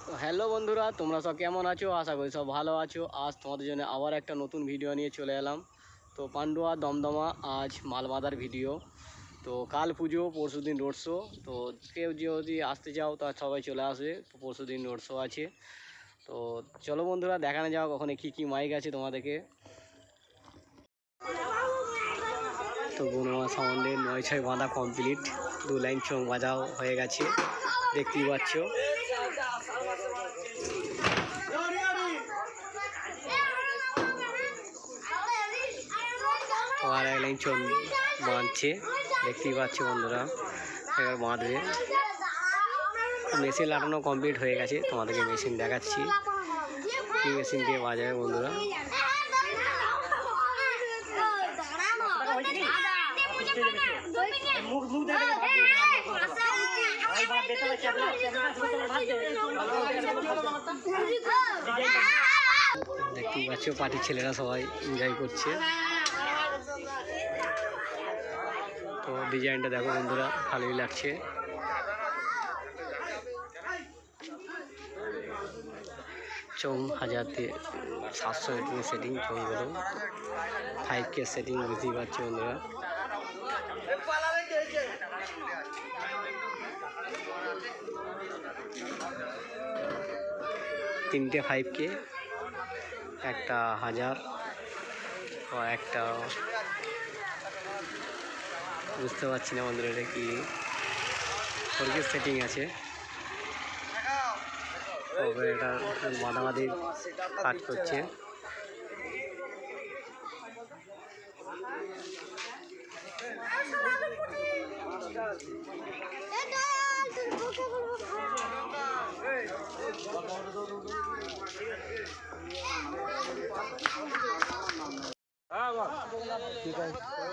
তো হ্যালো বন্ধুরা, তোমরা সব কেমন আছো? আশা করি সব ভালো আছো। আজ তোমাদের জন্য আবার একটা নতুন ভিডিও নিয়ে চলে এলাম। তো পান্ডুয়া দমদমা আজ মাল বাঁধার ভিডিও। তো কাল পুজো, পরশু দিন রোড শো। তো কেউ যদি আসতে চাও তা সবাই চলে আসবে, পরশু দিন রোড শো আছে। তো চলো বন্ধুরা, দেখানো যাও ওখানে কী কী মাইক আছে তোমাদেরকে। তো বনমা সাউন্ডের 9-6 বাঁধা কমপ্লিট, 2 লাইন চোং বাজাও হয়ে গেছে, দেখতেই পাচ্ছ। আর 1 লাইন চোং বাঁধছে, দেখতেই পাচ্ছ বন্ধুরা। এবার বাঁধবে। মেশিন লাগানো কমপ্লিট হয়ে গেছে, তোমাদেরকে মেশিন দেখাচ্ছি কি মেশিন দিয়ে বাজাবে বন্ধুরা। দেখতেই পাচ্ছ পার্টির ছেলেরা সবাই এনজয় করছে। তো ডিজাইনটা দেখো বন্ধুরা, ভালোই লাগছে। চোং 1700 সেটিং, চোংগুলো 5K সেটিং, বুঝতেই পারছি বন্ধুরা। তিনটে 5K, একটা 1000 ও একটা বুঝতে পারছি না বন্ধুরা এটা কি 4K সেটিং আছে। তবে এটা বাঁধাবাঁধি কাজ করছে।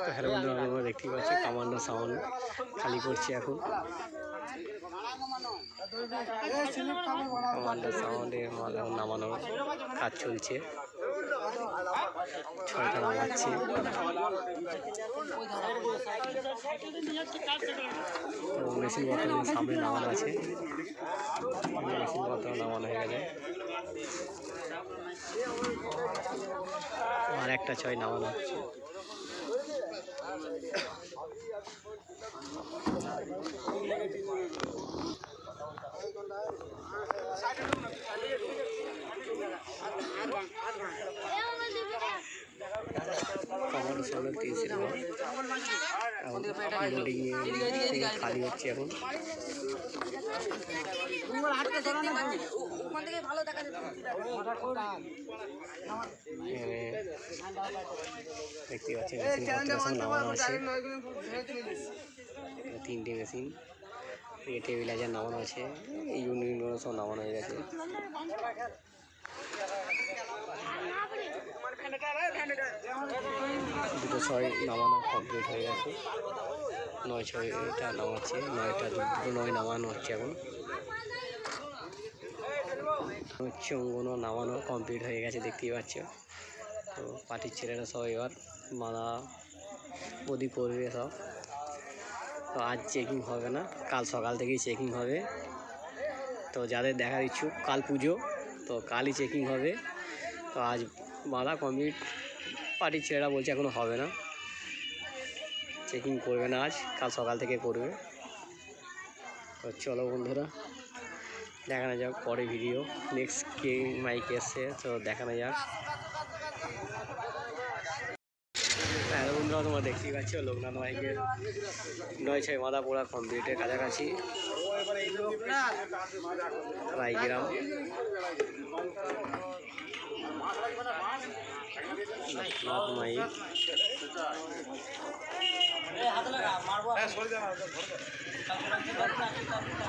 তো হ্যালো বন্ধুরা, আমরা দেখতে পাচ্ছি কামান্ডো সাউন্ড খালি করছি এখন। কামান্ডো সাউন্ডের মাল এখন নামানোর কাজ চলছে, 6টা নামাচ্ছে। মেশিন বর্তমানে সামনে নামানো আছে, মেশিন বর্তমানে নামানো হয়ে গেছে। আর একটা 6 নামানো হচ্ছে। কামান্ডো সাউন্ডের 3 সিনেমা খালি হচ্ছে এখন। দেখতে পাচ্ছি মেশিন নামানো আছে, 3টে মেশিন। টেবিলাইজার নামানো আছে, ইউনিটগুলো সব নামানো হয়ে গেছে। দুটো 6 নামানো কমপ্লিট হয়ে গেছে, 9-6টা নামাচ্ছে, 9টা 2-9 নামানো হচ্ছে এখন। চোঙগুলো নামানো কমপ্লিট হয়ে গেছে, দেখতেই পাচ্ছ। তো পার্টির ছেলেরা সব এবার মালা বদি করবে সব। তো আজ চেকিং হবে না, কাল সকাল থেকেই চেকিং হবে। তো যাদের দেখার ইচ্ছুক, কাল পুজো, তো কালই চেকিং হবে। তো আজ মালা কমপ্লিট, পার্টির ছেলেরা বলছে এখনও হবে না, চেকিং করবে না আজ, কাল সকাল থেকে করবে। তো চলো বন্ধুরা, দেখানো যাক পরে ভিডিও, নেক্সট কে মাইক এসছে, তো দেখানো যাক। হ্যাঁ বন্ধুরা, তোমরা দেখতেই পাচ্ছ লোকনাথ মাইকের 9-6 বাঁধা পোড়া কমপ্লিটের কাছাকাছি। রায়গ্রাম লোকনাথ মাইক।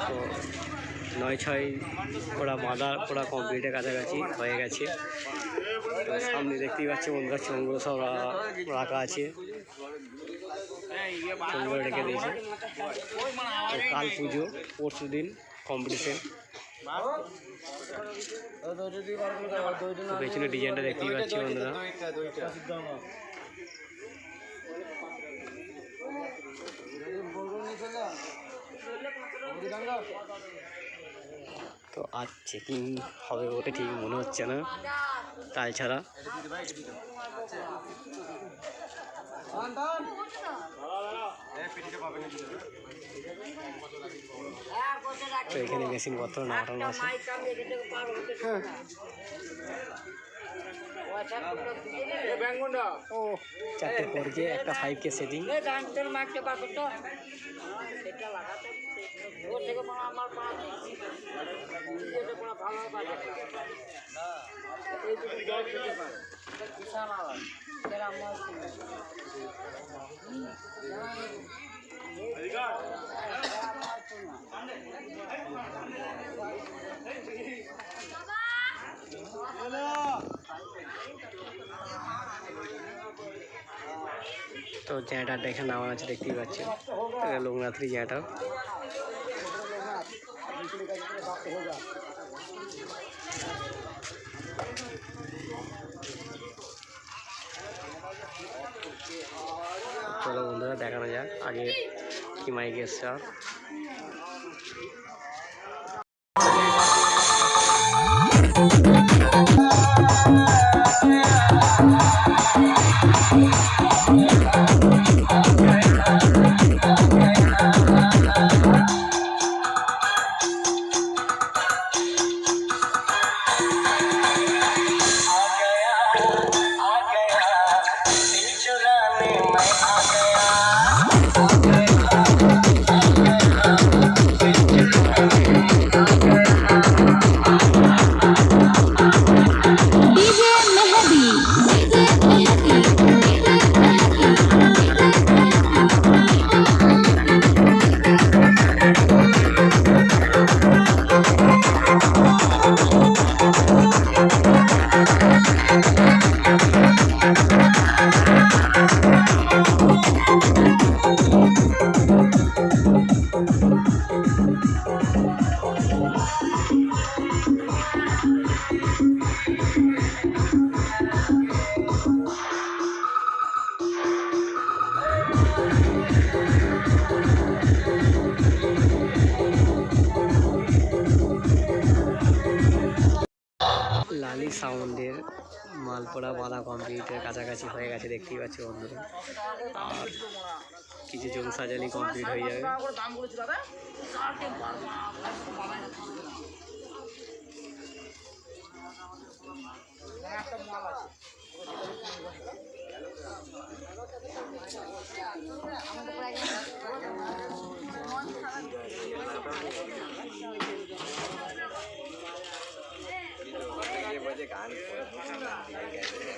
তো 9-6 পোড়া বাঁধা পোড়া কমপ্লিটের কাছাকাছি হয়ে গেছে। তো সামনে দেখতেই পাচ্ছি বন্ধুরা, চোঙগুলো সব রাখা আছে, চোঙগুলো রেখে দিয়েছে। তো কাল পুজো, পরশু দিন কম্পিটিশন। পেছনে ডিজাইনটা দেখতেই পাচ্ছি বন্ধুরা। তো আজ চেকিং হবে ওটা ঠিক মনে হচ্ছে না, তাল ছাড়া। তো এখানে মেশিনপত্র নামানো আছে। ও 4টে 4K একটা 5K সেটিং। তো জেনারেটারটা এখানে নামানো আছে দেখতেই পাচ্ছেন, লোকনাথরি জেনারেটার। চলো বন্ধুরা দেখানো যাক আগে কি মাইক এসছে। লালি সাউন্ডের মালপোড়া বাঁধা কমপ্লিটের কাছাকাছি হয়ে গেছে দেখতেই পাচ্ছি বন্ধুরা। আর কিছু জন সাজালি কমপ্লিট হয়ে যাবে।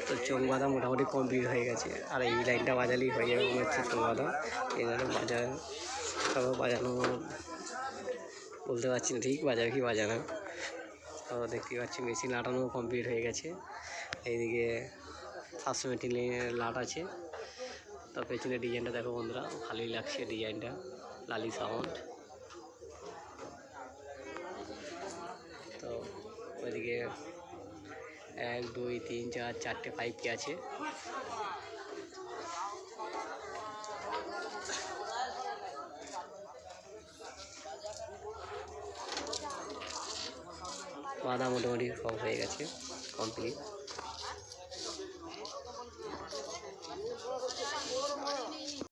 তো চোখ বাঁধা মোটামুটি কমপ্লিট হয়ে গেছে, আর এই লাইনটা বাজালেই হয়ে যাবে মনে হচ্ছে চোখ বাঁধা। এই জন্য বাজানো বলতে পারছি না ঠিক বাজাবে কি বাজানো। তো দেখতে পাচ্ছি মেশিন লাটানো কমপ্লিট হয়ে গেছে। এইদিকে 700 মিটার লাট আছে। তো পেছনে ডিজাইনটা দেখো বন্ধুরা, ভালোই লাগছে ডিজাইনটা, লালি সাউন্ড। তো ওইদিকে 1 2 3 4 4টে 5K আছে। বাঁধা মোটামুটি সব হয়ে গেছে কমপ্লিট।